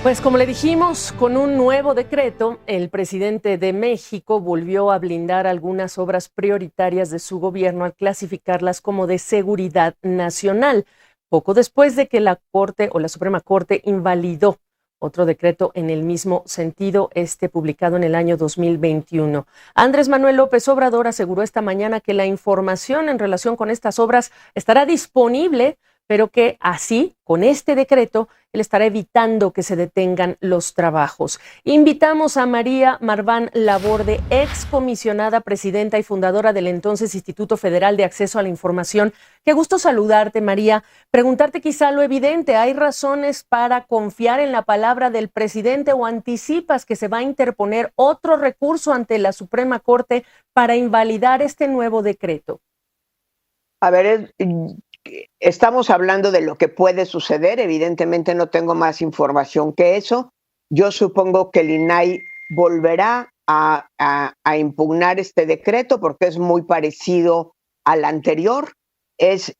Pues como le dijimos, con un nuevo decreto, el presidente de México volvió a blindar algunas obras prioritarias de su gobierno al clasificarlas como de seguridad nacional, poco después de que la Corte o la Suprema Corte invalidó otro decreto en el mismo sentido, publicado en el año 2021. Andrés Manuel López Obrador aseguró esta mañana que la información en relación con estas obras estará disponible, pero que así, con este decreto, él estará evitando que se detengan los trabajos. Invitamos a María Marván Laborde, excomisionada presidenta y fundadora del entonces Instituto Federal de Acceso a la Información. Qué gusto saludarte, María. Preguntarte quizá lo evidente, ¿hay razones para confiar en la palabra del presidente o anticipas que se va a interponer otro recurso ante la Suprema Corte para invalidar este nuevo decreto? A ver, estamos hablando de lo que puede suceder. Evidentemente no tengo más información que eso. Yo supongo que el INAI volverá a impugnar este decreto porque es muy parecido al anterior. Es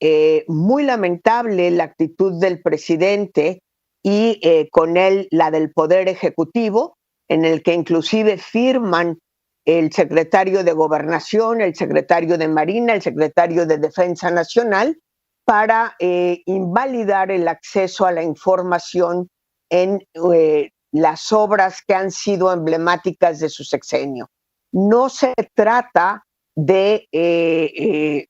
muy lamentable la actitud del presidente y con él la del Poder Ejecutivo, en el que inclusive firman el secretario de Gobernación, el secretario de Marina, el secretario de Defensa Nacional, para invalidar el acceso a la información en las obras que han sido emblemáticas de su sexenio. No se trata de que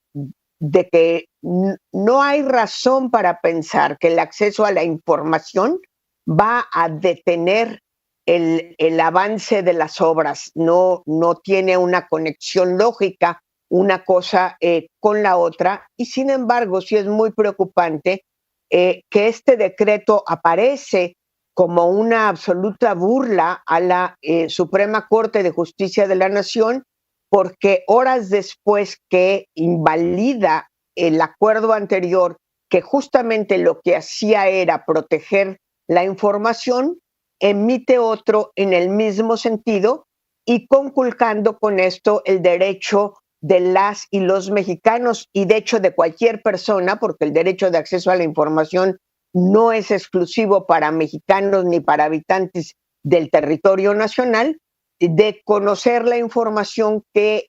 no hay razón para pensar que el acceso a la información va a detener el avance de las obras. No tiene una conexión lógica una cosa con la otra, y sin embargo sí es muy preocupante que este decreto aparece como una absoluta burla a la Suprema Corte de Justicia de la Nación, porque horas después que invalida el acuerdo anterior, que justamente lo que hacía era proteger la información, emite otro en el mismo sentido y conculcando con esto el derecho de las y los mexicanos y de hecho de cualquier persona, porque el derecho de acceso a la información no es exclusivo para mexicanos ni para habitantes del territorio nacional, de conocer la información que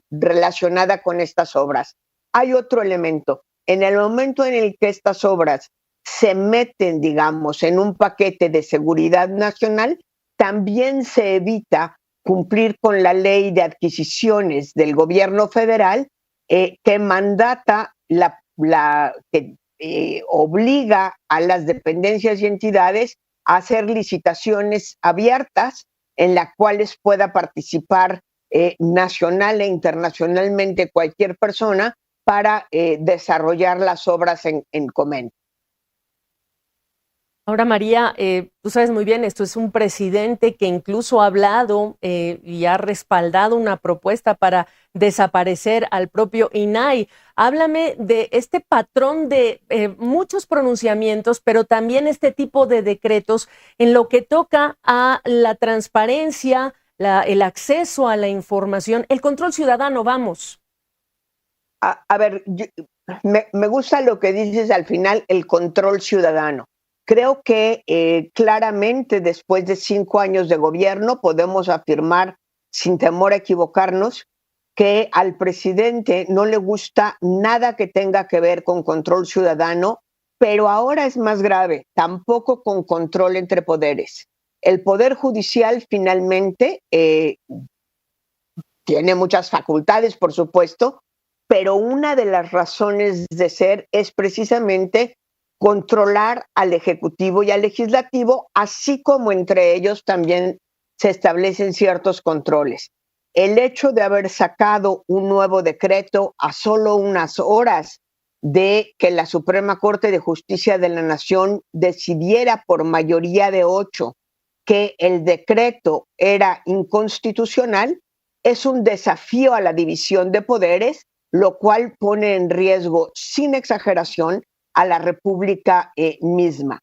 relacionada con estas obras. Hay otro elemento. En el momento en el que estas obras se meten, digamos, en un paquete de seguridad nacional, también se evita cumplir con la ley de adquisiciones del gobierno federal que mandata que obliga a las dependencias y entidades a hacer licitaciones abiertas en las cuales pueda participar nacional e internacionalmente cualquier persona para desarrollar las obras en Comento. Ahora, María, tú sabes muy bien, esto es un presidente que incluso ha hablado y ha respaldado una propuesta para desaparecer al propio INAI. Háblame de este patrón de muchos pronunciamientos, pero también este tipo de decretos en lo que toca a la transparencia, el acceso a la información, el control ciudadano, vamos. A ver, me gusta lo que dices al final, el control ciudadano. Creo que claramente después de 5 años de gobierno podemos afirmar, sin temor a equivocarnos, que al presidente no le gusta nada que tenga que ver con control ciudadano, pero ahora es más grave, tampoco con control entre poderes. El Poder Judicial finalmente tiene muchas facultades, por supuesto, pero una de las razones de ser es precisamente controlar al Ejecutivo y al Legislativo, así como entre ellos también se establecen ciertos controles. El hecho de haber sacado un nuevo decreto a solo unas horas de que la Suprema Corte de Justicia de la Nación decidiera por mayoría de 8 que el decreto era inconstitucional, es un desafío a la división de poderes, lo cual pone en riesgo, sin exageración, a la República misma.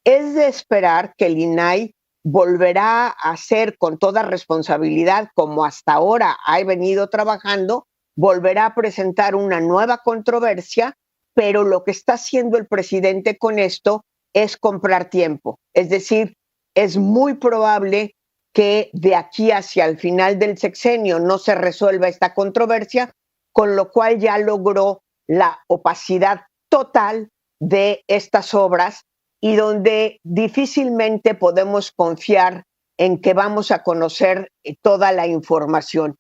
Es de esperar que el INAI volverá a hacer con toda responsabilidad, como hasta ahora ha venido trabajando, volverá a presentar una nueva controversia, pero lo que está haciendo el presidente con esto es comprar tiempo. Es decir, es muy probable que de aquí hacia el final del sexenio no se resuelva esta controversia, con lo cual ya logró la opacidad total de estas obras y donde difícilmente podemos confiar en que vamos a conocer toda la información.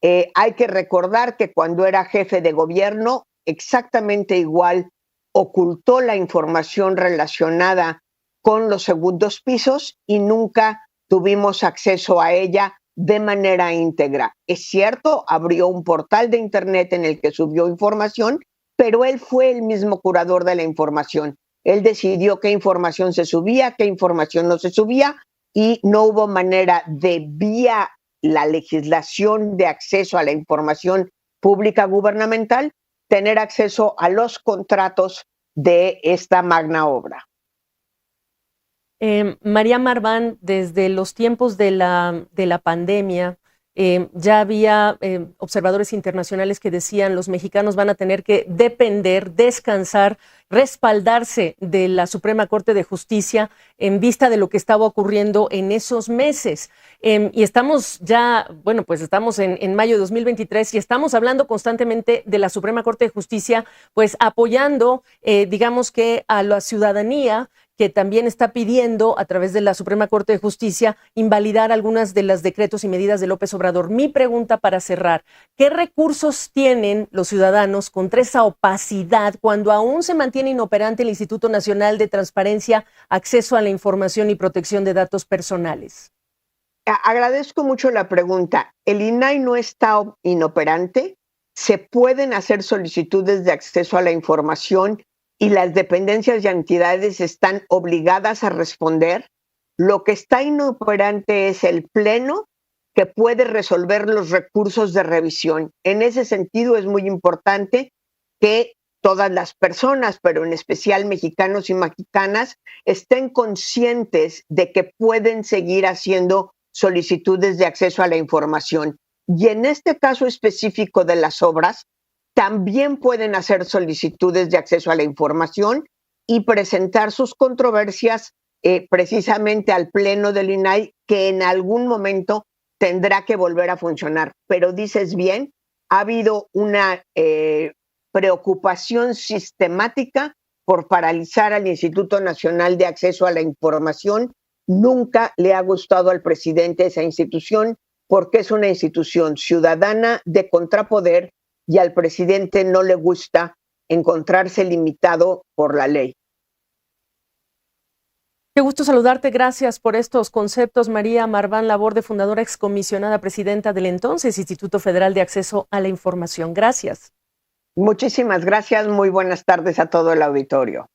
Hay que recordar que cuando era jefe de gobierno, exactamente igual, ocultó la información relacionada con los segundos pisos y nunca tuvimos acceso a ella de manera íntegra. Es cierto, abrió un portal de internet en el que subió información, pero él fue el mismo curador de la información. Él decidió qué información se subía, qué información no se subía, y no hubo manera de, vía la legislación de acceso a la información pública gubernamental, tener acceso a los contratos de esta magna obra. María Marván, desde los tiempos de la pandemia, ya había observadores internacionales que decían los mexicanos van a tener que depender, descansar, respaldarse de la Suprema Corte de Justicia en vista de lo que estaba ocurriendo en esos meses. Y estamos ya, bueno, pues estamos en mayo de 2023 y estamos hablando constantemente de la Suprema Corte de Justicia, pues apoyando, digamos que a la ciudadanía que también está pidiendo a través de la Suprema Corte de Justicia invalidar algunas de los decretos y medidas de López Obrador. Mi pregunta para cerrar, ¿qué recursos tienen los ciudadanos contra esa opacidad cuando aún se mantiene inoperante el Instituto Nacional de Transparencia, Acceso a la Información y Protección de Datos Personales? Agradezco mucho la pregunta. El INAI no está inoperante. Se pueden hacer solicitudes de acceso a la información y las dependencias y entidades están obligadas a responder. Lo que está inoperante es el Pleno, que puede resolver los recursos de revisión. En ese sentido es muy importante que todas las personas, pero en especial mexicanos y mexicanas, estén conscientes de que pueden seguir haciendo solicitudes de acceso a la información. Y en este caso específico de las obras, también pueden hacer solicitudes de acceso a la información y presentar sus controversias precisamente al Pleno del INAI, que en algún momento tendrá que volver a funcionar. Pero dices bien, ha habido una preocupación sistemática por paralizar al Instituto Nacional de Acceso a la Información. Nunca le ha gustado al presidente esa institución porque es una institución ciudadana de contrapoder y al presidente no le gusta encontrarse limitado por la ley. Qué gusto saludarte. Gracias por estos conceptos. María Marván Laborde, fundadora, excomisionada presidenta del entonces Instituto Federal de Acceso a la Información. Gracias. Muchísimas gracias. Muy buenas tardes a todo el auditorio.